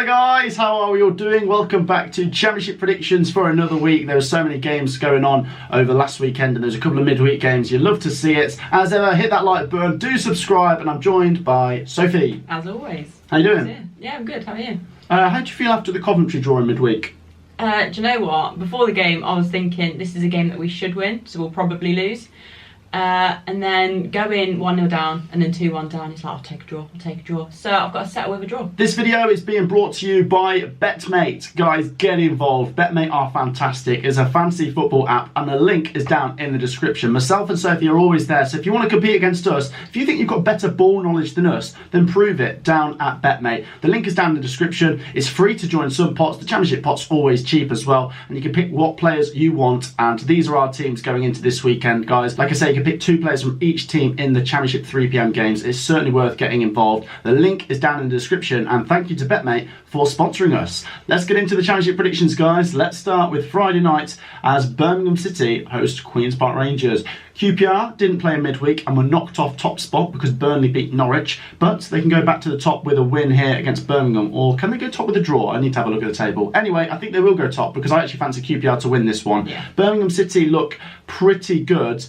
Hello guys, how are we all doing? Welcome back to Championship Predictions for another week. There were so many games going on over last weekend and there's a couple of midweek games. You love to see it. As ever, hit that like button, do subscribe, and I'm joined by Sophie. As always. How you doing? Yeah, I'm good. How are you? How do you feel after the Coventry draw in midweek? Do you know what? Before the game, I was thinking this is a game that we should win, so we'll probably lose. And then go in 1-0 down and then 2-1 down. It's like, I'll take a draw. So I've got to settle with a draw. This video is being brought to you by BetMate. Guys, get involved. BetMate are fantastic. It's a fantasy football app and the link is down in the description. Myself and Sophie are always there. So if you want to compete against us, if you think you've got better ball knowledge than us, then prove it down at BetMate. The link is down in the description. It's free to join some pots. The Championship pot's always cheap as well. And you can pick what players you want. And these are our teams going into this weekend, guys. Like I say, you can pick 2 players from each team in the Championship 3 PM games. It's certainly worth getting involved. The link is down in the description, and thank you to BetMate for sponsoring us. Let's get into the Championship predictions, guys. Let's start with Friday night as Birmingham City host Queen's Park Rangers. QPR didn't play in midweek and were knocked off top spot because Burnley beat Norwich, but they can go back to the top with a win here against Birmingham, or can they go top with a draw? I need to have a look at the table. Anyway, I think they will go top because I actually fancy QPR to win this one. Yeah. Birmingham City look pretty good.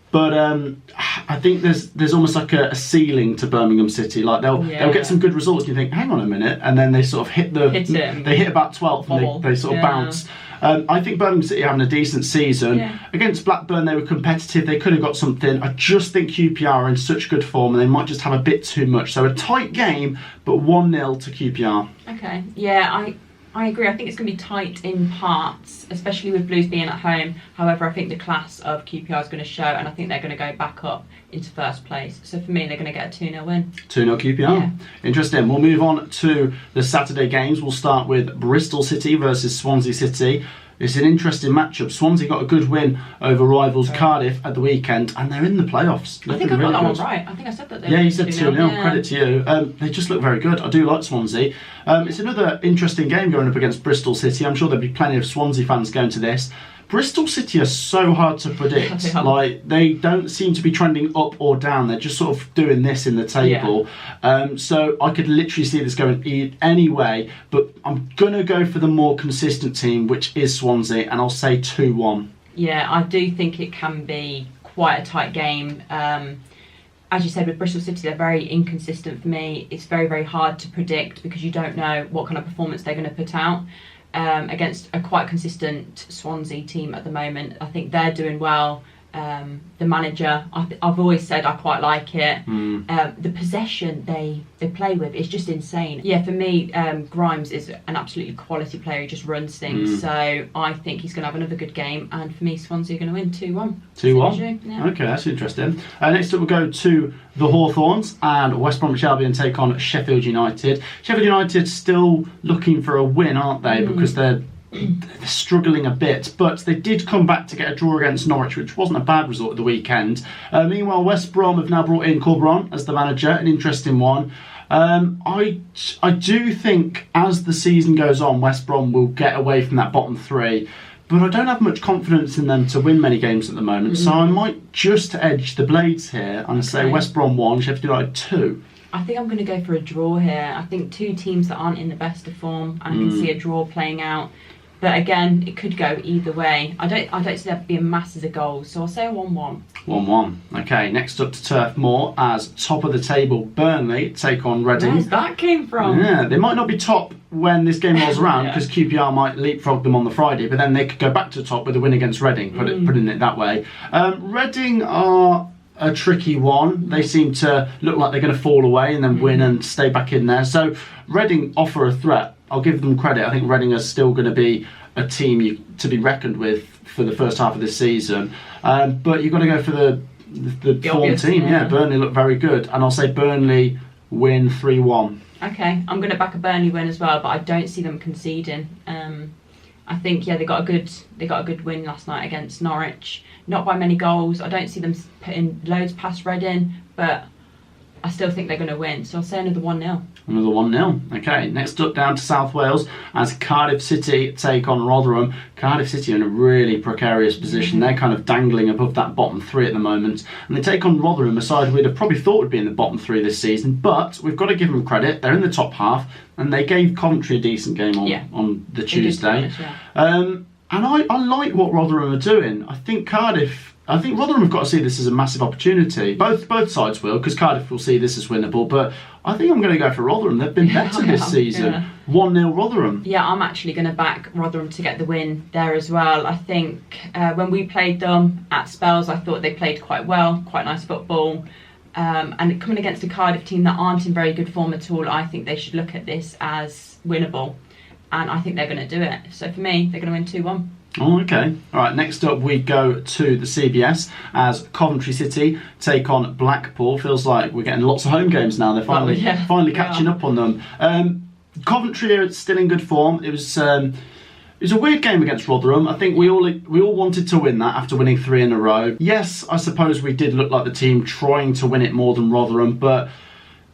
But I think there's almost like a ceiling to Birmingham City. Like they'll get some good results and you think, hang on a minute, and then they sort of hit about 12th and they sort of bounce. I think Birmingham City are having a decent season. Yeah. Against Blackburn they were competitive, they could have got something. I just think QPR are in such good form and they might just have a bit too much. So a tight game, but 1-0 to QPR. Okay, yeah, I agree. I think it's going to be tight in parts, especially with Blues being at home. However, I think the class of QPR is going to show, and I think they're going to go back up into first place. So for me, they're going to get a 2-0 win. 2-0 QPR. Yeah. Interesting. We'll move on to the Saturday games. We'll start with Bristol City versus Swansea City. It's an interesting matchup. Swansea got a good win over rivals Cardiff at the weekend, and they're in the playoffs. I think I got that one right. I think I said that. Yeah, you said 2-0. Yeah. Credit to you. They just look very good. I do like Swansea. It's another interesting game going up against Bristol City. I'm sure there'll be plenty of Swansea fans going to this. Bristol City are so hard to predict. Like, they don't seem to be trending up or down. They're just sort of doing this in the table. Yeah. So I could literally see this going any way, but I'm going to go for the more consistent team, which is Swansea, and I'll say 2-1. Yeah, I do think it can be quite a tight game. As you said, with Bristol City, they're very inconsistent for me. It's very, very hard to predict because you don't know what kind of performance they're going to put out. Against a quite consistent Swansea team at the moment. I think they're doing well. The manager, I've always said I quite like it. The possession they play with is just insane. Yeah, for me, Grimes is an absolutely quality player. He just runs things. So I think he's going to have another good game. And for me, Swansea are going to win 2-1. 2-1? Yeah. Okay, that's interesting. Next up we'll go to the Hawthorns, and West Bromwich Albion take on Sheffield United. Sheffield United still looking for a win, aren't they? Because they're struggling a bit, but they did come back to get a draw against Norwich, which wasn't a bad result at the weekend. Meanwhile, West Brom have now brought in Corberan as the manager, an interesting one. I do think as the season goes on, West Brom will get away from that bottom 3, but I don't have much confidence in them to win many games at the moment, so I might just edge the Blades here and say West Brom 1, Sheffield United 2. I think I'm going to go for a draw here. I think 2 teams that aren't in the best of form, and I can see a draw playing out. But again, it could go either way. I don't see there being masses of goals, so I'll say a 1-1. 1-1. Okay, next up to Turf Moor as top of the table Burnley take on Reading. Where's that came from? Yeah, they might not be top when this game rolls around because QPR might leapfrog them on the Friday, but then they could go back to the top with a win against Reading, putting it that way. Reading are a tricky one. They seem to look like they're going to fall away and then win and stay back in there. So Reading offer a threat. I'll give them credit. I think Reading are still going to be a team to be reckoned with for the first half of this season. But you've got to go for the form team. Yeah, Burnley look very good. And I'll say Burnley win 3-1. Okay, I'm going to back a Burnley win as well, but I don't see them conceding. I think they got a good win last night against Norwich. Not by many goals. I don't see them putting loads past Reading, but I still think they're going to win. So I'll say another 1-0. Another 1-0. Okay, next up down to South Wales as Cardiff City take on Rotherham. Cardiff City are in a really precarious position. They're kind of dangling above that bottom 3 at the moment. And they take on Rotherham, a side we'd have probably thought would be in the bottom 3 this season. But we've got to give them credit. They're in the top half. And they gave Coventry a decent game on the Tuesday. And I like what Rotherham are doing. I think Rotherham have got to see this as a massive opportunity. Both sides will, because Cardiff will see this as winnable. But I think I'm going to go for Rotherham. They've been better this season. 1-0 Rotherham. Yeah, I'm actually going to back Rotherham to get the win there as well. I think when we played them at spells, I thought they played quite well, quite nice football. And coming against a Cardiff team that aren't in very good form at all, I think they should look at this as winnable. And I think they're going to do it. So for me, they're going to win 2-1. Oh, okay. All right, next up we go to the CBS as Coventry City take on Blackpool. Feels like we're getting lots of home games now. They're finally catching up on them. Coventry are still in good form. It was a weird game against Rotherham. I think we all wanted to win that after winning 3 in a row. Yes, I suppose we did look like the team trying to win it more than Rotherham, but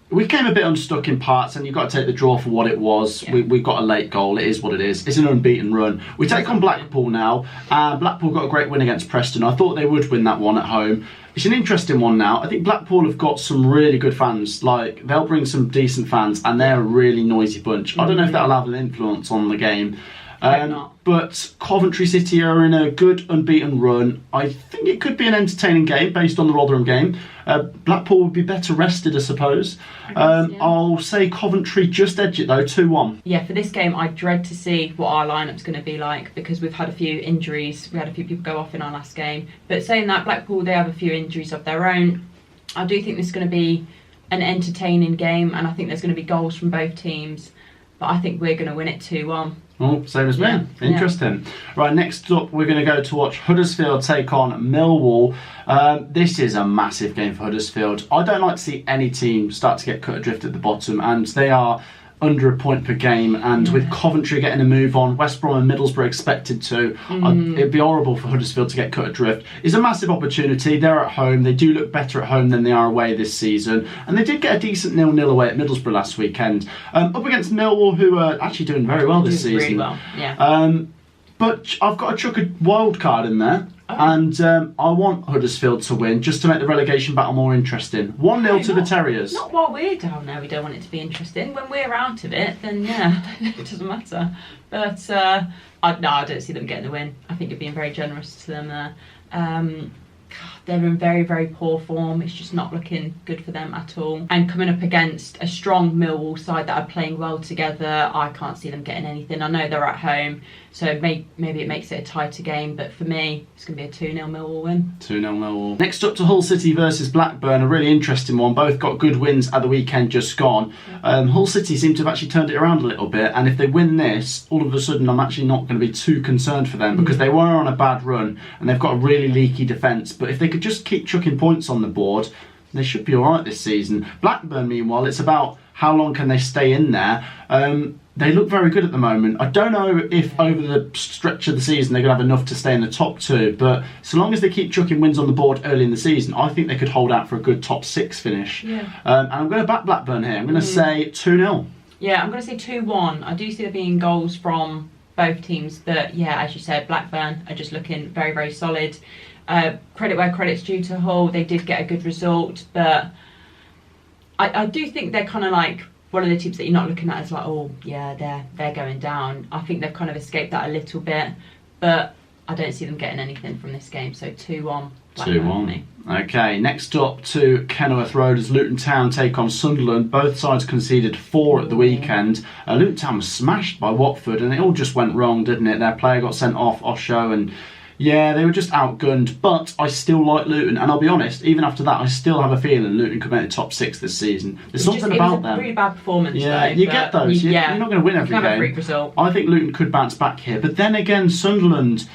we came a bit unstuck in parts, and you've got to take the draw for what it was. Yeah. We got a late goal. It is what it is. It's an unbeaten run. We take on Blackpool now. Blackpool got a great win against Preston. I thought they would win that one at home. It's an interesting one now. I think Blackpool have got some really good fans. Like, they'll bring some decent fans, and they're a really noisy bunch. I don't know if that'll have an influence on the game. But Coventry City are in a good unbeaten run. I think it could be an entertaining game based on the Rotherham game. Blackpool would be better rested, I suppose. I'll say Coventry just edge it though, 2-1. Yeah, for this game, I dread to see what our lineup's going to be like because we've had a few injuries. We had a few people go off in our last game. But saying that, Blackpool, they have a few injuries of their own. I do think this is going to be an entertaining game, and I think there's going to be goals from both teams. But I think we're going to win it 2-1. Oh, same as me. Interesting. Right, next up, we're going to go to watch Huddersfield take on Millwall. This is a massive game for Huddersfield. I don't like to see any team start to get cut adrift at the bottom, and they are under a point per game, and with Coventry getting a move on, West Brom and Middlesbrough expected to, it'd be horrible for Huddersfield to get cut adrift. It's a massive opportunity. They're at home. They do look better at home than they are away this season, and they did get a decent 0-0 away at Middlesbrough last weekend. Up against Millwall, who are actually doing very well this season. Really well, yeah. But I've got to chuck a wild card in there. And I want Huddersfield to win just to make the relegation battle more interesting. 1-0 to the Terriers. Not while we're down there, we don't want it to be interesting. When we're out of it, then it doesn't matter. But I don't see them getting the win. I think you're being very generous to them there. They're in very, very poor form. It's just not looking good for them at all. And coming up against a strong Millwall side that are playing well together, I can't see them getting anything. I know they're at home, so maybe it makes it a tighter game. But for me, it's going to be a 2-0 Millwall win. 2-0 Millwall. Next up to Hull City versus Blackburn, a really interesting one. Both got good wins at the weekend just gone. Hull City seem to have actually turned it around a little bit, and if they win this, all of a sudden I'm actually not going to be too concerned for them because they were on a bad run and they've got a really leaky defence. But if they could just keep chucking points on the board, they should be alright this season. Blackburn, meanwhile, it's about how long can they stay in there. They look very good at the moment. I don't know if over the stretch of the season they're going to have enough to stay in the top 2, but so long as they keep chucking wins on the board early in the season, I think they could hold out for a good top 6 finish. Yeah. And I'm going to back Blackburn here. I'm going to say 2-0. Yeah, I'm going to say 2-1. I do see there being goals from both teams, but yeah, as you said, Blackburn are just looking very, very solid. Credit where credit's due to Hull. They did get a good result, but I do think they're kind of like one of the teams that you're not looking at as like, oh yeah, they're going down. I think they've kind of escaped that a little bit, but I don't see them getting anything from this game. So 2-1. 2-1. Okay, next up to Kenilworth Road as Luton Town take on Sunderland. Both sides conceded 4 at the weekend. Luton Town was smashed by Watford, and it all just went wrong, didn't it? Their player got sent off, Osho, and yeah, they were just outgunned, but I still like Luton, and I'll be honest, even after that, I still have a feeling Luton could make the top 6 this season. There's something about them. It was a really bad performance, yeah, you get those. You're not going to win every game. Have a freak result. I think Luton could bounce back here, but then again, Sunderland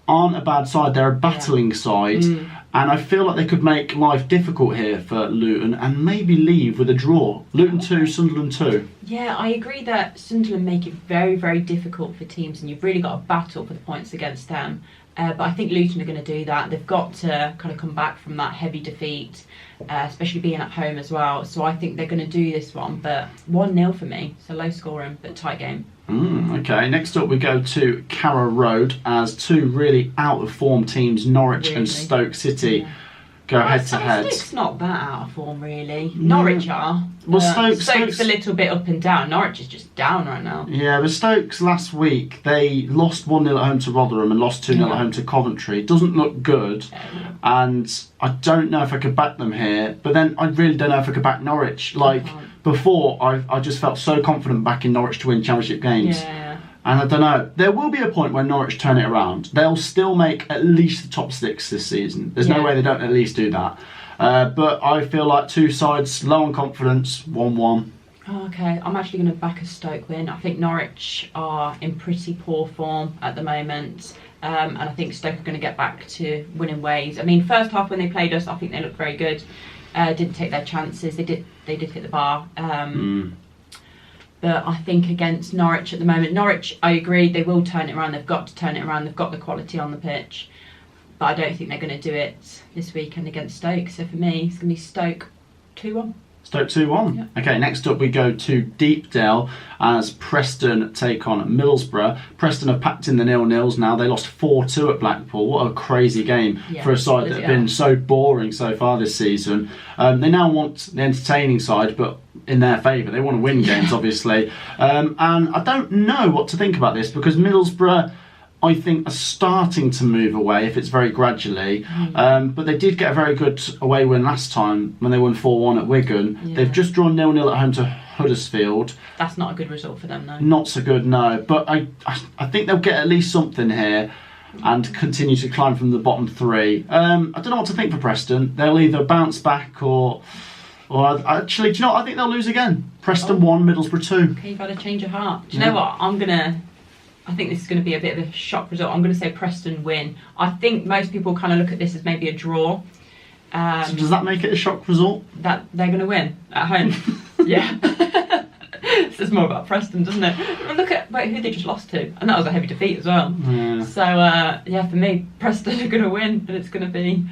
aren't a bad side. They're a battling side, and I feel like they could make life difficult here for Luton and maybe leave with a draw. Luton 2, Sunderland 2. Yeah, I agree that Sunderland make it very, very difficult for teams, and you've really got to battle for the points against them. But I think Luton are going to do that. They've got to kind of come back from that heavy defeat, especially being at home as well. So I think they're going to do this one, but 1-0 for me. So low scoring, but tight game. Okay, next up we go to Carrow Road as two really out of form teams, Norwich and Stoke City, go head to head. Stoke's not that out of form, really. Norwich are. Well, Stoke's a little bit up and down. Norwich is just down right now. Yeah, but Stoke's last week, they lost 1-0 at home to Rotherham and lost 2-0 at home to Coventry. It doesn't look good, and I don't know if I could back them here, but then I really don't know if I could back Norwich. Like, before, I just felt so confident backing Norwich to win championship games. Yeah. And I don't know, there will be a point when Norwich turn it around. They'll still make at least the top 6 this season. There's no way they don't at least do that. But I feel like two sides low on confidence, 1-1. Oh, okay, I'm actually going to back a Stoke win. I think Norwich are in pretty poor form at the moment. And I think Stoke are going to get back to winning ways. I mean, first half when they played us, I think they looked very good. Didn't take their chances. They did hit the bar. But I think against Norwich at the moment, Norwich, I agree, they will turn it around. They've got to turn it around. They've got the quality on the pitch. But I don't think they're going to do it this weekend against Stoke. So for me, it's going to be Stoke 2-1. Stoke 2-1. Yeah. Okay, next up we go to Deepdale as Preston take on Middlesbrough. Preston have packed in the 0-0s now. They lost 4-2 at Blackpool. What a crazy game for a side that have been so boring so far this season. They now want the entertaining side, but in their favour. They want to win games, obviously. And I don't know what to think about this because Middlesbrough, I think, are starting to move away, if it's very gradually. But they did get a very good away win last time when they won 4-1 at Wigan. Yeah. They've just drawn 0-0 at home to Huddersfield. That's not a good result for them, though. Not so good, no. But I think they'll get at least something here and continue to climb from the bottom 3. I don't know what to think for Preston. They'll either bounce back or actually, do you know what? I think they'll lose again. Preston 1, Middlesbrough 2. Okay, you've had a change of heart. Do you know what? I think this is going to be a bit of a shock result. I'm going to say Preston win. I think most people kind of look at this as maybe a draw. So does that make it a shock result? That they're going to win at home. Yeah. This is more about Preston, doesn't it? Look at who they just lost to. And that was a heavy defeat as well. Yeah. So, for me, Preston are going to win. And it's going to be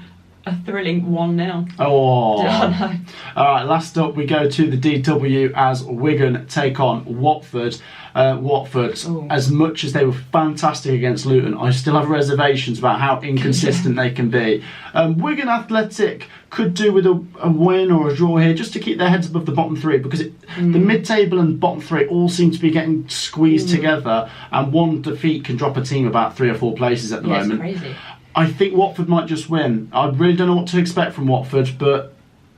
a thrilling 1-0. Oh. No. All right, last up we go to the DW as Wigan take on Watford. Watford, as much as they were fantastic against Luton, I still have reservations about how inconsistent they can be. Wigan Athletic could do with a win or a draw here just to keep their heads above the bottom 3 because the mid-table and bottom 3 all seem to be getting squeezed together, and one defeat can drop a team about 3 or 4 places at the moment. It's crazy. I think Watford might just win. I really don't know what to expect from Watford, but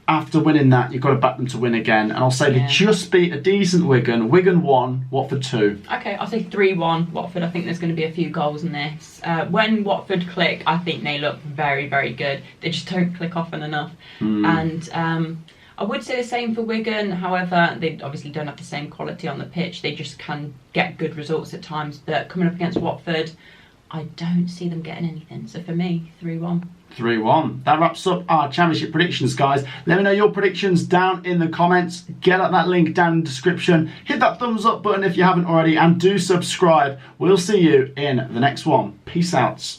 after winning that, you've got to back them to win again. And I'll say they just beat a decent Wigan. Wigan 1, Watford 2. Okay, I'll say 3-1 Watford. I think there's going to be a few goals in this. When Watford click, I think they look very, very good. They just don't click often enough. And I would say the same for Wigan. However, they obviously don't have the same quality on the pitch. They just can get good results at times. But coming up against Watford, I don't see them getting anything. So for me, 3-1. 3-1. That wraps up our championship predictions, guys. Let me know your predictions down in the comments. Get at that link down in the description. Hit that thumbs up button if you haven't already, and do subscribe. We'll see you in the next one. Peace out.